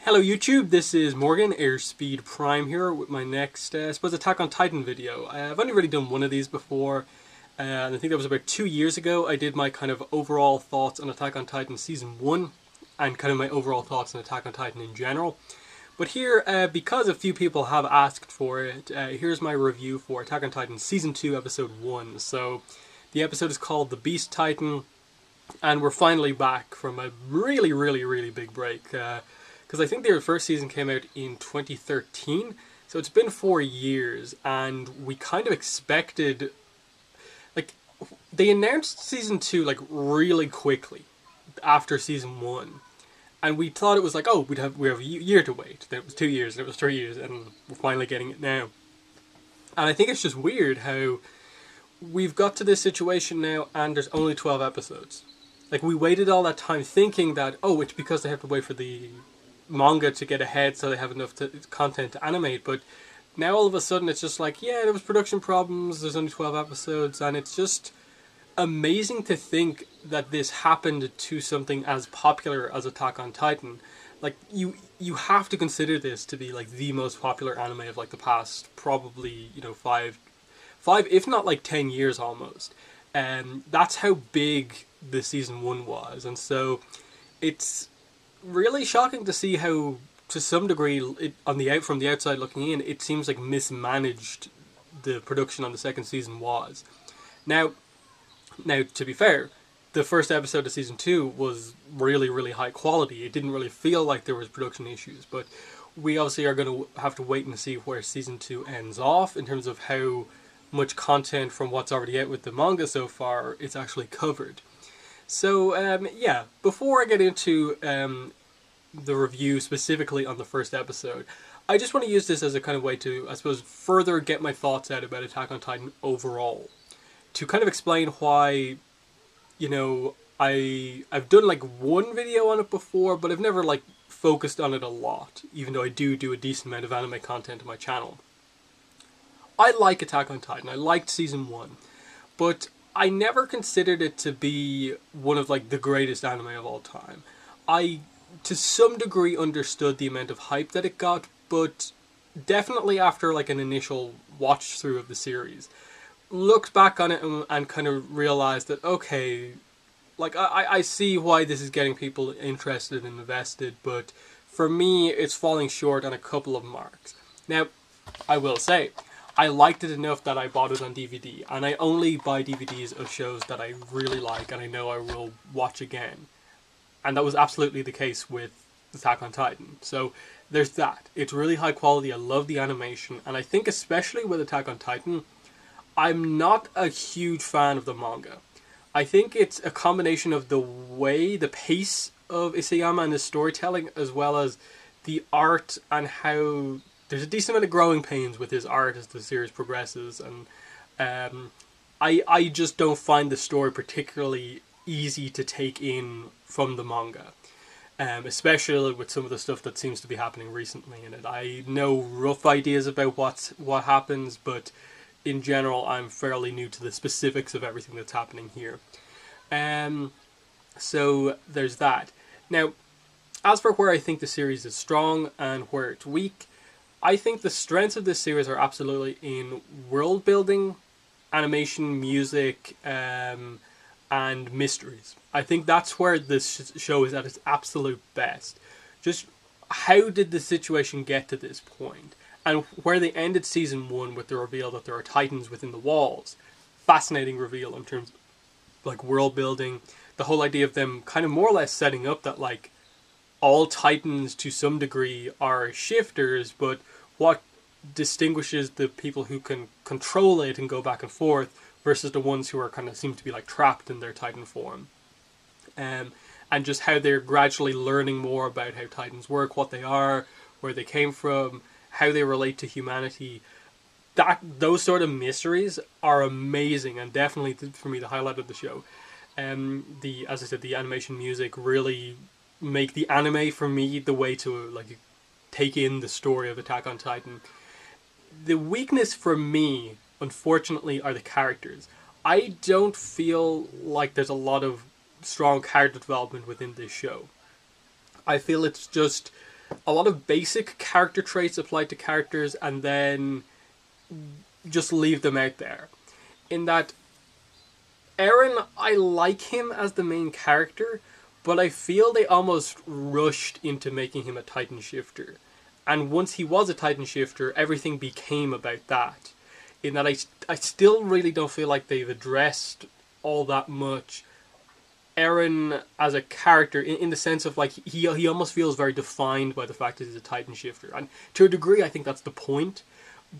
Hello YouTube, this is Morgan, Airspeed Prime here with my next, I suppose, Attack on Titan video. I've only really done one of these before, and I think that was about 2 years ago. I did my kind of overall thoughts on Attack on Titan Season 1, and kind of my overall thoughts on Attack on Titan in general. But here, because a few people have asked for it, here's my review for Attack on Titan Season 2, Episode 1. So, the episode is called The Beast Titan, and we're finally back from a really big break. Because I think their first season came out in 2013, so it's been 4 years, and we kind of expected, like, they announced season 2 like really quickly after season 1, and we thought it was like, oh, we have a year to wait. Then it was 2 years, and it was 3 years, and we're finally getting it now. And I think it's just weird how we've got to this situation now, and there's only 12 episodes. Like, we waited all that time thinking that, oh, it's because they have to wait for the manga to get ahead so they have enough content to animate, but now all of a sudden it's just like, yeah, there was production problems, there's only 12 episodes, and it's just amazing to think that this happened to something as popular as Attack on Titan. Like, you have to consider this to be like the most popular anime of like the past probably, five if not like 10 years almost. And that's how big the season 1 was, and so it's really shocking to see how, to some degree, from the outside looking in, it seems like mismanaged the production on the second season was. Now, to be fair, the first episode of season 2 was really high quality. It didn't really feel like there was production issues, but we obviously are going to have to wait and see where season 2 ends off in terms of how much content from what's already out with the manga so far is actually covered. So, yeah, before I get into the review specifically on the first episode, I just want to use this as a kind of way to, I suppose, further get my thoughts out about Attack on Titan overall. To kind of explain why, I've done like one video on it before, but I've never like focused on it a lot, even though I do a decent amount of anime content on my channel. I like Attack on Titan, I liked Season 1, but I never considered it to be one of like the greatest anime of all time. I, to some degree, understood the amount of hype that it got, but definitely after like an initial watch through of the series, looked back on it and kind of realized that, okay, like I see why this is getting people interested and invested, but for me it's falling short on a couple of marks. Now, I will say, I liked it enough that I bought it on DVD, and I only buy DVDs of shows that I really like and I know I will watch again. And that was absolutely the case with Attack on Titan. So there's that. It's really high quality, I love the animation, and I think especially with Attack on Titan, I'm not a huge fan of the manga. I think it's a combination of the pace of Isayama and his storytelling, as well as the art and how there's a decent amount of growing pains with his art as the series progresses, and I just don't find the story particularly easy to take in from the manga, especially with some of the stuff that seems to be happening recently in it. I know rough ideas about what happens, but in general I'm fairly new to the specifics of everything that's happening here. So there's that. Now, as for where I think the series is strong and where it's weak, I think the strengths of this series are absolutely in world building, animation, music, and mysteries. I think that's where this show is at its absolute best. Just how did the situation get to this point? And where they ended season 1 with the reveal that there are titans within the walls. Fascinating reveal in terms of like world building. The whole idea of them kind of more or less setting up that like all titans to some degree are shifters, but what distinguishes the people who can control it and go back and forth versus the ones who are kind of seem to be like trapped in their titan form. And just how they're gradually learning more about how titans work, what they are, where they came from, how they relate to humanity. Those sort of mysteries are amazing, and definitely for me the highlight of the show. As I said, the animation, music really make the anime for me the way to like take in the story of Attack on Titan. The weakness for me, unfortunately, are the characters. I don't feel like there's a lot of strong character development within this show. I feel it's just a lot of basic character traits applied to characters and then just leave them out there. In that, Eren, I like him as the main character, but I feel they almost rushed into making him a Titan shifter. And once he was a Titan shifter, everything became about that. In that I still really don't feel like they've addressed all that much Eren as a character in the sense of like he almost feels very defined by the fact that he's a Titan shifter. And to a degree I think that's the point,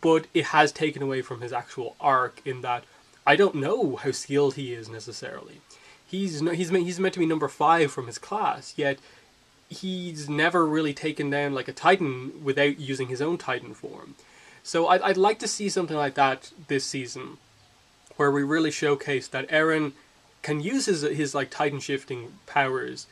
but it has taken away from his actual arc in that I don't know how skilled he is necessarily. He's meant to be number 5 from his class, yet he's never really taken down like a Titan without using his own Titan form. So I'd like to see something like that this season, where we really showcase that Eren can use his like Titan shifting powers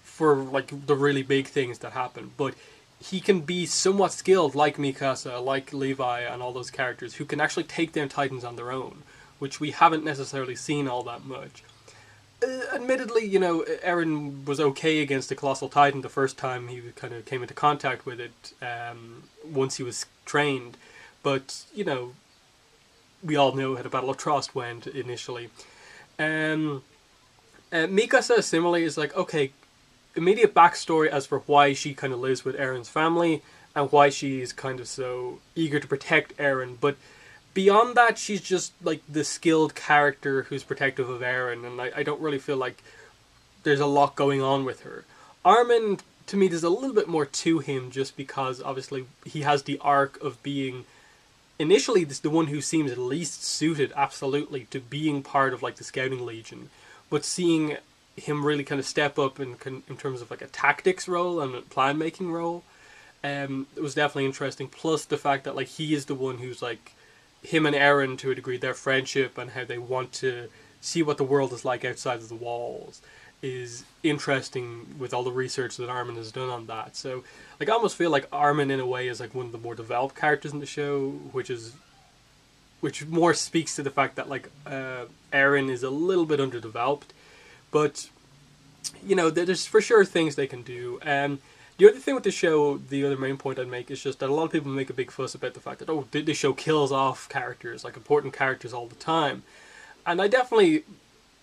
for like the really big things that happen, but he can be somewhat skilled like Mikasa, like Levi, and all those characters who can actually take down Titans on their own, which we haven't necessarily seen all that much. Admittedly, you know, Eren was okay against the Colossal Titan the first time he kind of came into contact with it, once he was trained, but, you know, we all know how the Battle of Trost went initially. Mikasa similarly is like, okay, immediate backstory as for why she kind of lives with Eren's family and why she's kind of so eager to protect Eren, but beyond that, she's just like the skilled character who's protective of Eren, and I don't really feel like there's a lot going on with her. Armin, to me, there's a little bit more to him just because obviously he has the arc of being initially the one who seems least suited absolutely to being part of like the Scouting Legion, but seeing him really kind of step up in terms of like a tactics role and a plan making role, it was definitely interesting. Plus the fact that like he is the one who's like him and Eren to a degree, their friendship and how they want to see what the world is like outside of the walls is interesting with all the research that Armin has done on that. So like I almost feel like Armin in a way is like one of the more developed characters in the show, which more speaks to the fact that like Eren is a little bit underdeveloped, but you know there's for sure things they can do. The other thing with the show, the other main point I'd make is just that a lot of people make a big fuss about the fact that, oh, the show kills off characters, like important characters all the time. And I definitely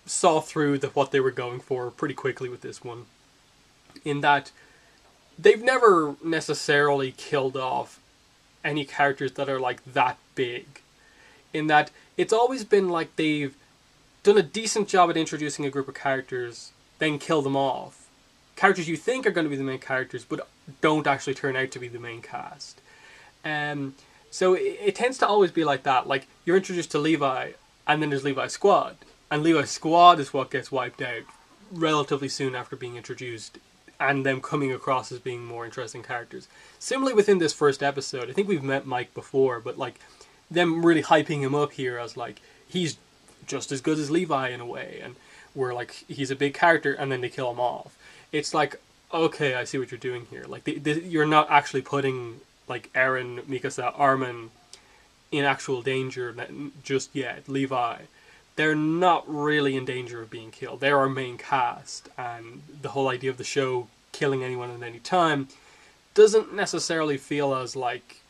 saw through what they were going for pretty quickly with this one. In that they've never necessarily killed off any characters that are like that big. In that it's always been like they've done a decent job at introducing a group of characters, then kill them off. Characters you think are going to be the main characters, but don't actually turn out to be the main cast. So it tends to always be like that. Like, you're introduced to Levi, and then there's Levi's squad. And Levi's squad is what gets wiped out relatively soon after being introduced, and them coming across as being more interesting characters. Similarly within this first episode, I think we've met Mike before, but like, them really hyping him up here as like, he's just as good as Levi in a way, and we're like, he's a big character, and then they kill him off. It's like, okay, I see what you're doing here. Like, you're not actually putting, like, Eren, Mikasa, Armin in actual danger just yet. Levi, they're not really in danger of being killed. They're our main cast, and the whole idea of the show killing anyone at any time doesn't necessarily feel as, like,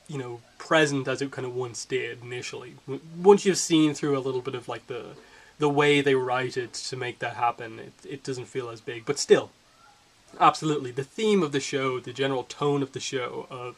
you know, present as it kind of once did initially. Once you've seen through a little bit of, like, the way they write it to make that happen, it doesn't feel as big. But still, absolutely, the theme of the show, the general tone of the show, of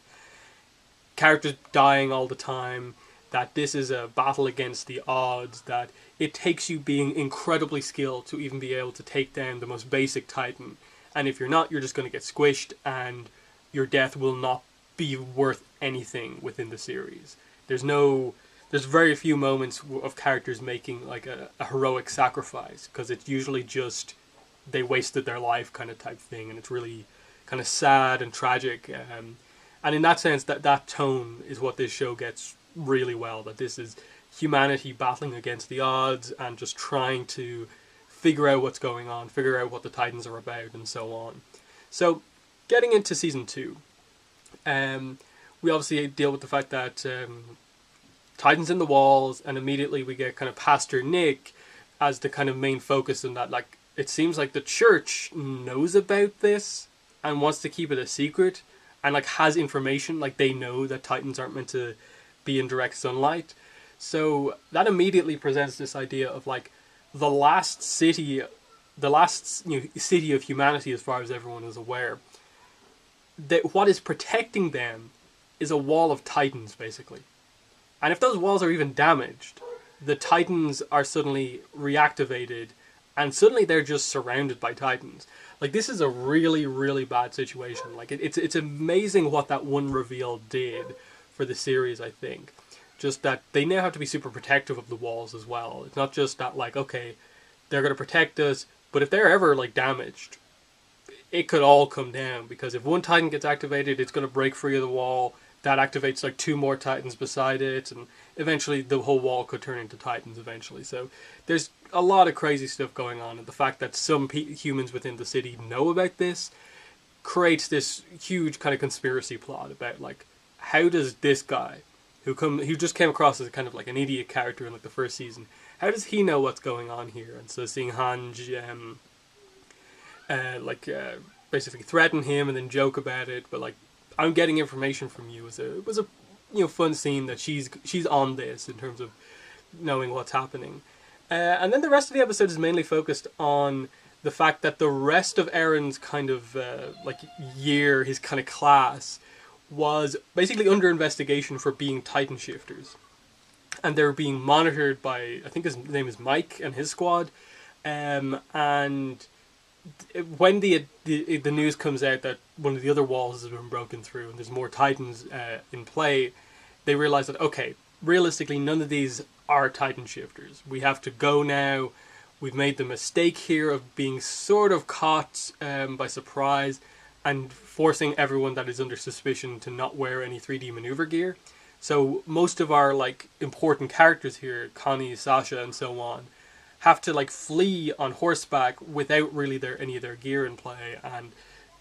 characters dying all the time, that this is a battle against the odds, that it takes you being incredibly skilled to even be able to take down the most basic Titan. And if you're not, you're just going to get squished, and your death will not be worth anything within the series. There's very few moments of characters making like a heroic sacrifice, because it's usually just they wasted their life kind of type thing, and it's really kind of sad and tragic. And in that sense, that tone is what this show gets really well, that this is humanity battling against the odds and just trying to figure out what's going on, figure out what the Titans are about, and so on. So, getting into Season 2, we obviously deal with the fact that Titans in the walls, and immediately we get kind of Pastor Nick as the kind of main focus in that. Like, it seems like the church knows about this and wants to keep it a secret, and like has information, like they know that Titans aren't meant to be in direct sunlight. So that immediately presents this idea of like the last city, the last city of humanity, as far as everyone is aware. That what is protecting them is a wall of Titans, basically. And if those walls are even damaged, the Titans are suddenly reactivated, and suddenly they're just surrounded by Titans. Like, this is a really, really bad situation. Like, it's amazing what that one reveal did for the series, I think. Just that they now have to be super protective of the walls as well. It's not just that, like, okay, they're going to protect us, but if they're ever, like, damaged, it could all come down. Because if one Titan gets activated, it's going to break free of the wall. That activates, like, 2 more Titans beside it, and eventually the whole wall could turn into Titans eventually. So there's a lot of crazy stuff going on, and the fact that some humans within the city know about this creates this huge kind of conspiracy plot about, like, how does this guy, who just came across as kind of like an idiot character in like the first season, how does he know what's going on here? And so seeing Hange basically threaten him and then joke about it, but like, I'm getting information from you, was a fun scene that she's on this in terms of knowing what's happening. And then the rest of the episode is mainly focused on the fact that the rest of Eren's kind of year, his kind of class, was basically under investigation for being Titan shifters. And they're being monitored by, I think his name is Mike and his squad. And when the news comes out that one of the other walls has been broken through and there's more Titans in play, they realize that, okay, realistically, none of these are Titan shifters. We have to go now. We've made the mistake here of being sort of caught by surprise and forcing everyone that is under suspicion to not wear any 3D maneuver gear. So most of our like important characters here, Connie, Sasha, and so on, have to like flee on horseback without really any of their gear in play, and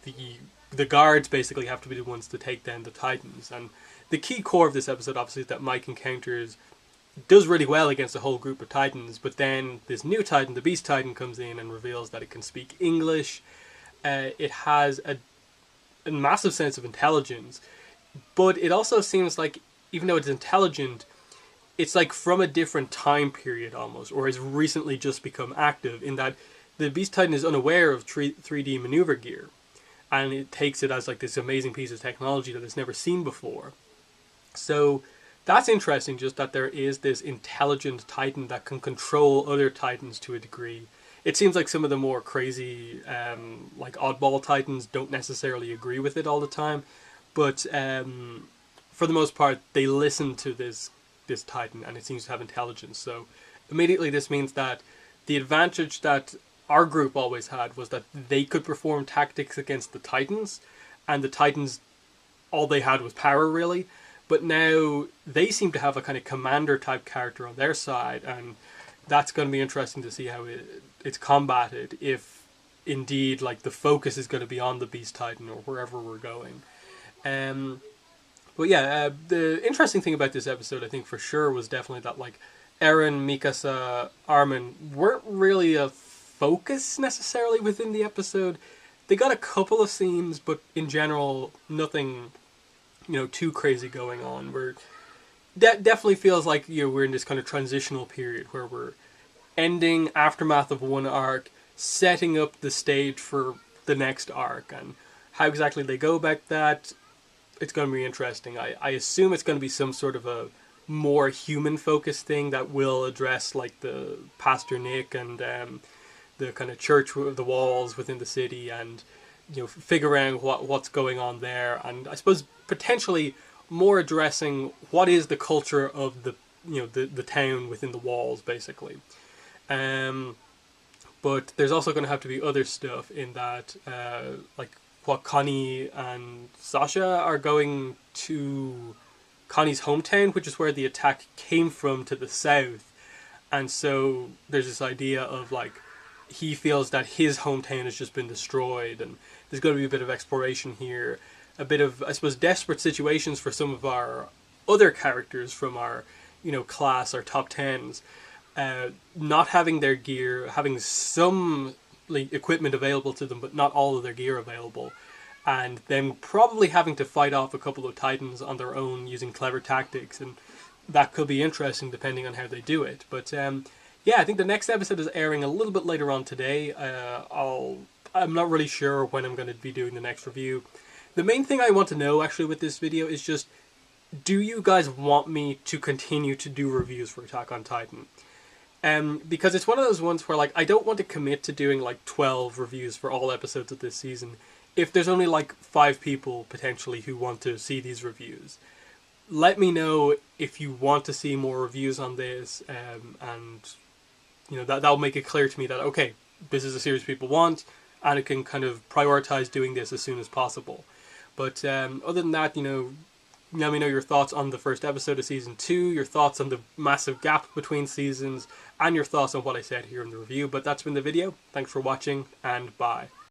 the guards basically have to be the ones to take down the Titans. And the key core of this episode, obviously, is that Mike does really well against a whole group of Titans, but then this new Titan, the Beast Titan, comes in and reveals that it can speak English. It has a massive sense of intelligence, but it also seems like, even though it's intelligent, it's like from a different time period almost, or has recently just become active, in that the Beast Titan is unaware of 3D maneuver gear, and it takes it as like this amazing piece of technology that it's never seen before. So that's interesting, just that there is this intelligent Titan that can control other Titans to a degree. It seems like some of the more crazy, like oddball Titans don't necessarily agree with it all the time, but for the most part, they listen to this Titan, and it seems to have intelligence. So immediately this means that the advantage that our group always had was that they could perform tactics against the Titans, and the Titans, all they had was power, really. But now they seem to have a kind of commander type character on their side, and that's going to be interesting to see how it's combated, if indeed like the focus is going to be on the Beast Titan or wherever we're going. But yeah, the interesting thing about this episode, I think for sure, was definitely that like Eren, Mikasa, Armin weren't really a focus necessarily within the episode. They got a couple of scenes, but in general, nothing too crazy going on. That definitely feels like we're in this kind of transitional period where we're ending aftermath of one arc, setting up the stage for the next arc, and how exactly they go about that, it's going to be interesting. I assume it's going to be some sort of a more human focused thing that will address like the Pastor Nick and the kind of church of the walls within the city, and figure out what's going on there, and I suppose potentially more addressing what is the culture of the town within the walls, basically. But there's also going to have to be other stuff in that, like what Connie and Sasha are going to Connie's hometown, which is where the attack came from, to the south, and so there's this idea of like he feels that his hometown has just been destroyed, and there's going to be a bit of exploration here, a bit of, I suppose, desperate situations for some of our other characters from our, class, our top tens, not having their gear, having some equipment available to them, but not all of their gear available, and them probably having to fight off a couple of Titans on their own using clever tactics, and that could be interesting depending on how they do it. But yeah, I think the next episode is airing a little bit later on today. I'm not really sure when I'm going to be doing the next review. The main thing I want to know actually with this video is just, do you guys want me to continue to do reviews for Attack on Titan? Because it's one of those ones where, like, I don't want to commit to doing like 12 reviews for all episodes of this season if there's only like 5 people potentially who want to see these reviews. Let me know if you want to see more reviews on this, and you know, that'll make it clear to me that, okay, this is a series people want, and it can kind of prioritize doing this as soon as possible. But other than that, you know, let me know your thoughts on the first episode of Season 2, your thoughts on the massive gap between seasons, and your thoughts on what I said here in the review. But that's been the video. Thanks for watching, and bye.